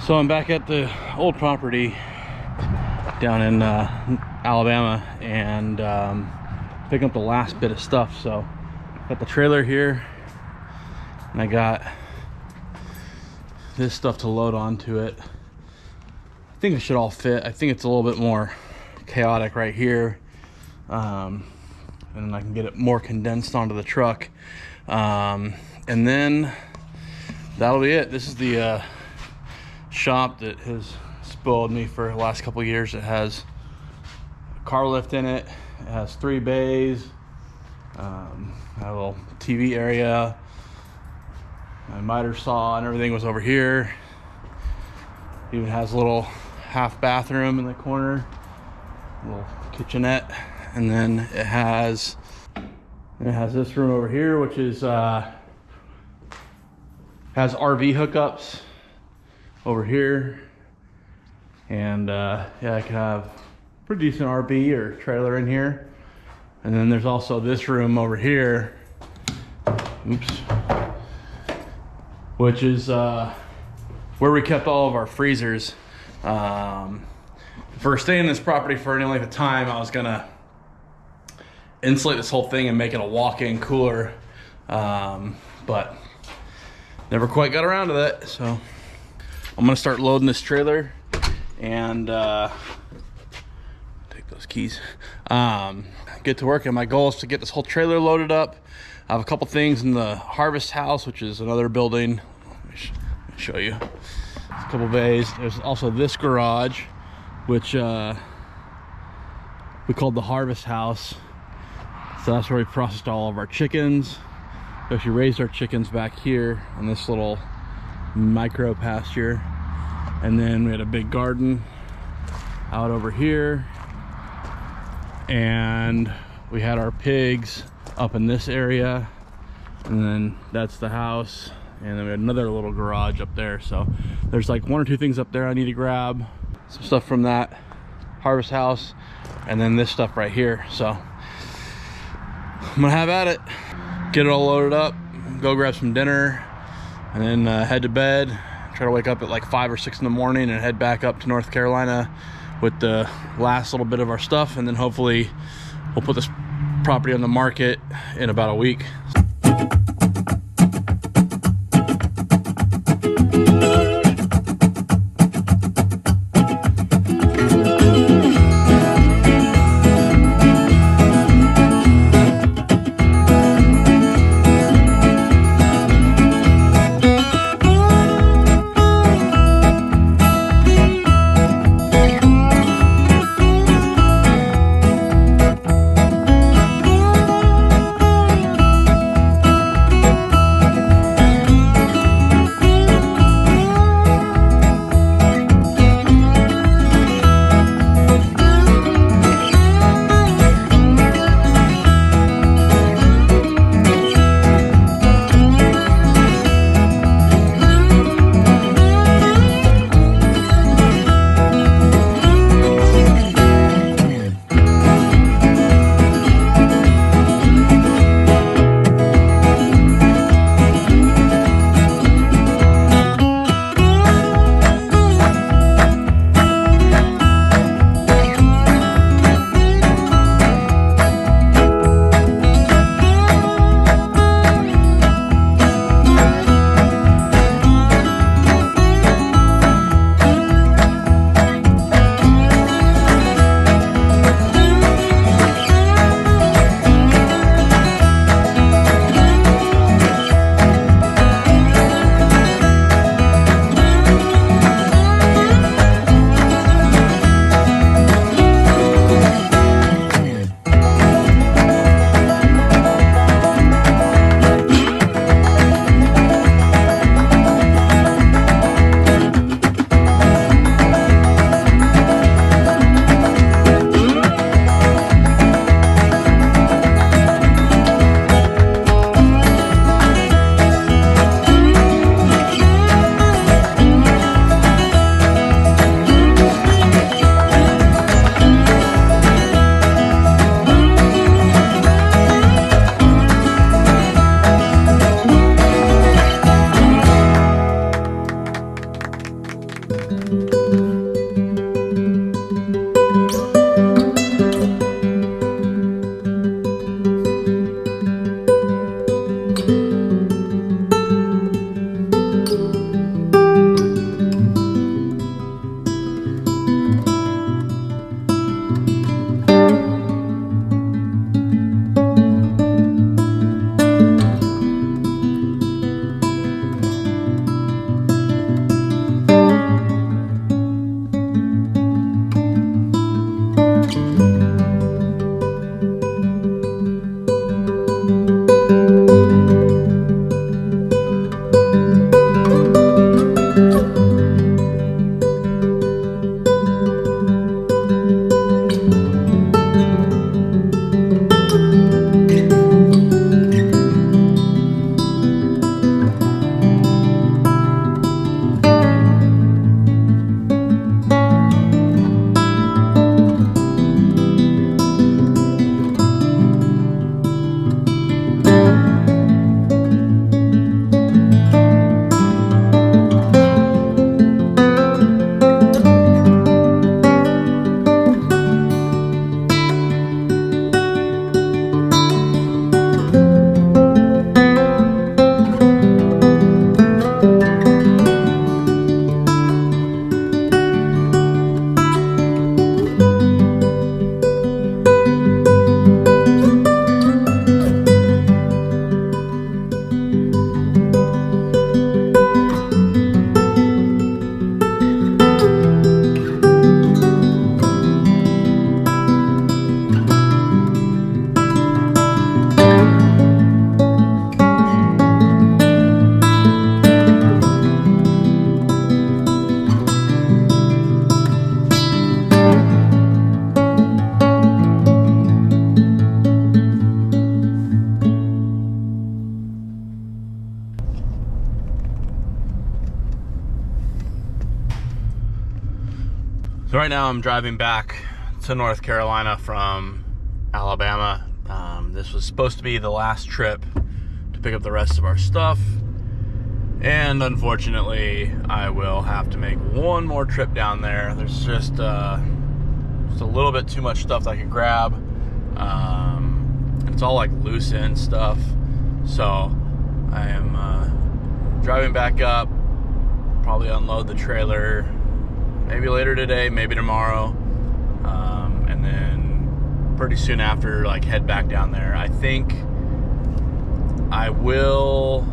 So I'm back at the old property down in Alabama, and picking up the last bit of stuff. So got the trailer here, and I got this stuff to load onto it. I think it should all fit. I think it's a little bit more chaotic right here, and then I can get it more condensed onto the truck, and then that'll be it. This is the shop that has spoiled me for the last couple of years. It has a car lift in it. It has 3 bays, a little TV area. My miter saw and everything was over here. Even has a little half bathroom in the corner, a little kitchenette, and then it has this room over here, which is has RV hookups over here, and yeah, I could have pretty decent RV or trailer in here. And then there's also this room over here, which is where we kept all of our freezers. For staying in this property for any length of time, I was gonna insulate this whole thing and make it a walk-in cooler, but never quite got around to that. So I'm gonna start loading this trailer and take those keys, get to work. And my goal is to get this whole trailer loaded up. I have a couple things in the harvest house, which is another building. Let me show you. A couple bays. There's also this garage, which we called the harvest house. So that's where we processed all of our chickens. We actually raised our chickens back here in this little micro pasture. And then we had a big garden out over here, and we had our pigs up in this area, and then that's the house, and then we had another little garage up there. So there's like 1 or 2 things up there I need to grab, some stuff from that harvest house, and then this stuff right here. So I'm gonna have at it, get it all loaded up, go grab some dinner, and then head to bed. Try to wake up at like 5 or 6 in the morning and head back up to North Carolina with the last little bit of our stuff, and then hopefully we'll put this property on the market in about a week. So right now I'm driving back to North Carolina from Alabama. This was supposed to be the last trip to pick up the rest of our stuff. And unfortunately, I will have to make one more trip down there. There's just a little bit too much stuff that I could grab. It's all like loose end stuff. So I am driving back up, probably unload the trailer, maybe later today, maybe tomorrow. And then pretty soon after, like, head back down there. I think I will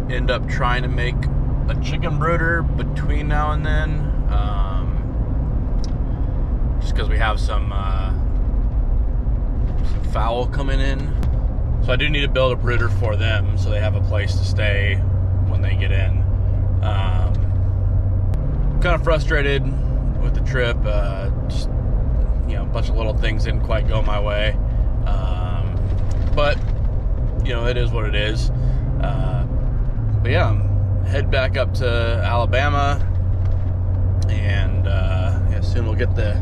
end up trying to make a chicken brooder between now and then, just because we have some fowl coming in. So I do need to build a brooder for them so they have a place to stay when they get in. Kind of frustrated with the trip. Just, you know, a bunch of little things didn't quite go my way. But, you know, it is what it is. But yeah, I'm head back up to Alabama, and yeah, soon we'll get the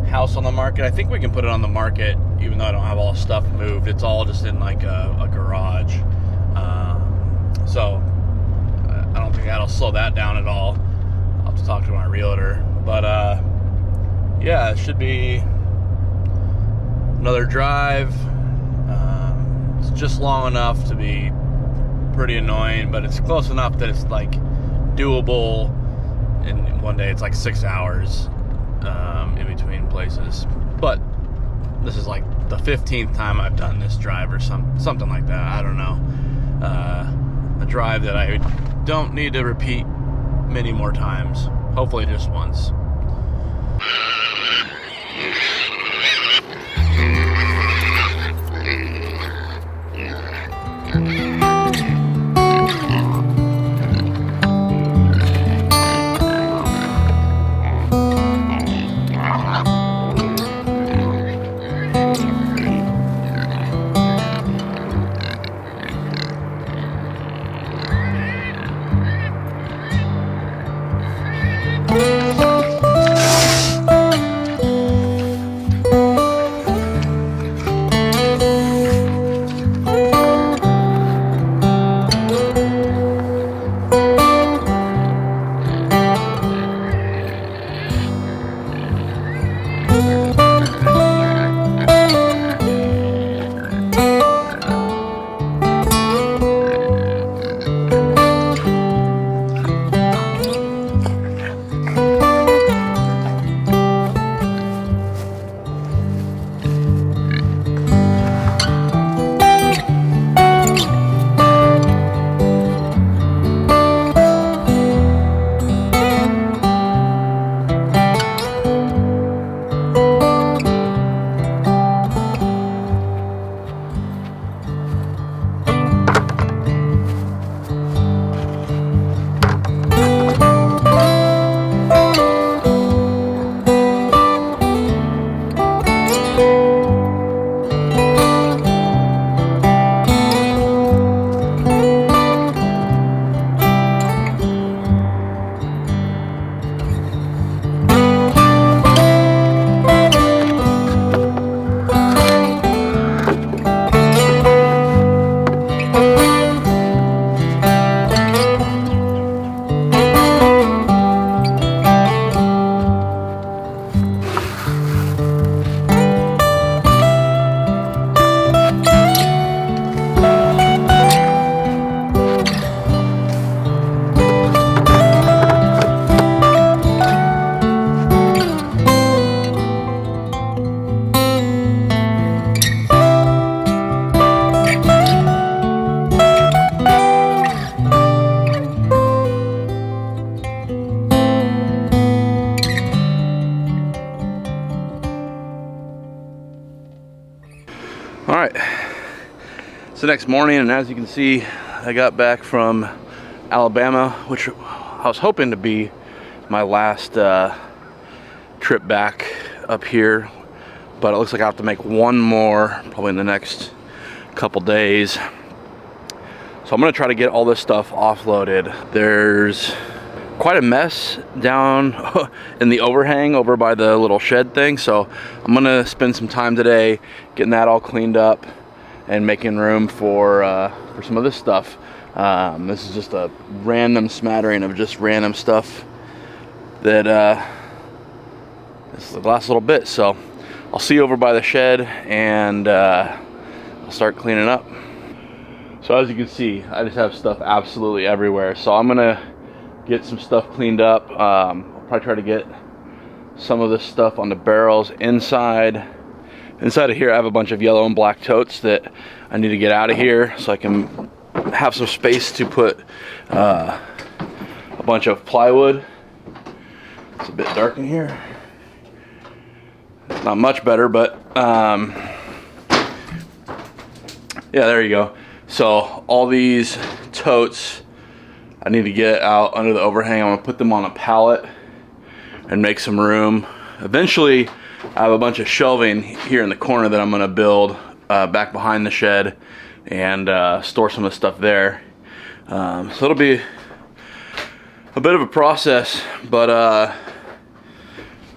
house on the market. I think we can put it on the market even though I don't have all the stuff moved. It's all just in like a garage. So I don't think that'll slow that down at all. I'll have to talk to my realtor. But yeah, it should be another drive. It's just long enough to be pretty annoying, but it's close enough that it's like doable. And one day it's like 6 hours in between places. But this is like the 15th time I've done this drive or something like that. I don't know. A drive that I don't need to repeat many more times. Hopefully just once. All right, it's the next morning, and as you can see, I got back from Alabama, which I was hoping to be my last trip back up here, but it looks like I have to make one more probably in the next couple days. So I'm gonna try to get all this stuff offloaded. There's quite a mess down in the overhang over by the little shed thing. So I'm gonna spend some time today getting that all cleaned up and making room for some of this stuff. This is just a random smattering of just random stuff that this is the last little bit. So I'll see you over by the shed, and I'll start cleaning up. So as you can see, I just have stuff absolutely everywhere. So I'm gonna get some stuff cleaned up. I'll probably try to get some of this stuff on the barrels inside. Inside of here, I have a bunch of yellow and black totes that I need to get out of here so I can have some space to put a bunch of plywood. It's a bit dark in here. Not much better, but yeah, there you go. So all these totes I need to get out under the overhang. I'm gonna put them on a pallet and make some room. Eventually, I have a bunch of shelving here in the corner that I'm gonna build back behind the shed and store some of the stuff there. So it'll be a bit of a process, but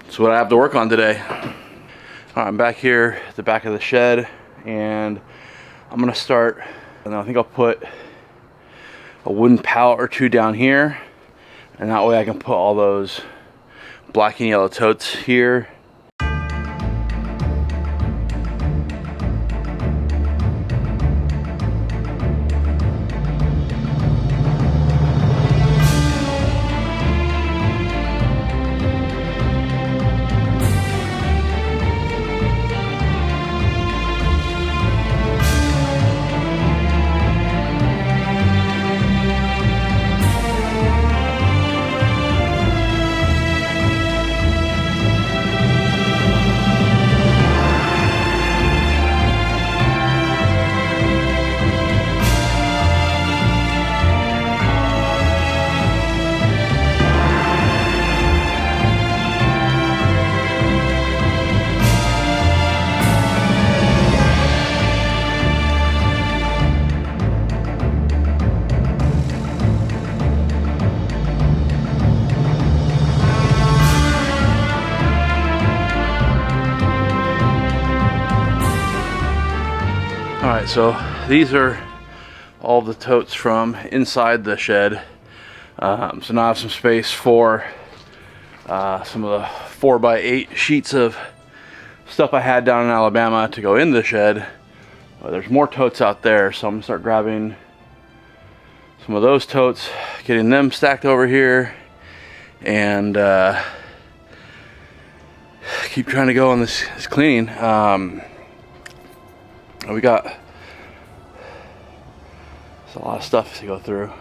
it's what I have to work on today. All right, I'm back here at the back of the shed, and I'm gonna start, and I think I'll put a wooden pallet or two down here, and that way I can put all those black and yellow totes here. Alright, so these are all the totes from inside the shed. So now I have some space for some of the 4x8 sheets of stuff I had down in Alabama to go in the shed. There's more totes out there, so I'm gonna start grabbing some of those totes, getting them stacked over here, and keep trying to go on this cleaning. We got a lot of stuff to go through.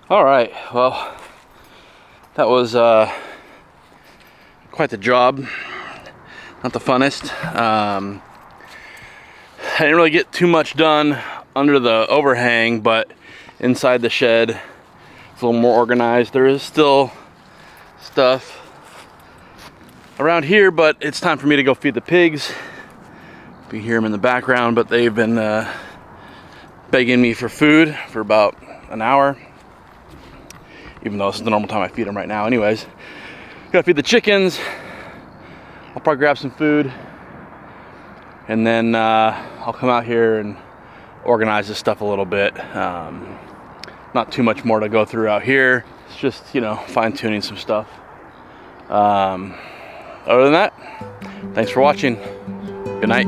All right, well, that was quite the job. Not the funnest. I didn't really get too much done under the overhang, but inside the shed it's a little more organized. There is still stuff around here, but it's time for me to go feed the pigs. You hear them in the background, but they've been begging me for food for about an hour, even though this is the normal time I feed them right now. Anyways, gotta feed the chickens. I'll probably grab some food, and then I'll come out here and organize this stuff a little bit. Not too much more to go through out here. It's just, you know, fine-tuning some stuff. Other than that, thanks for watching. Good night.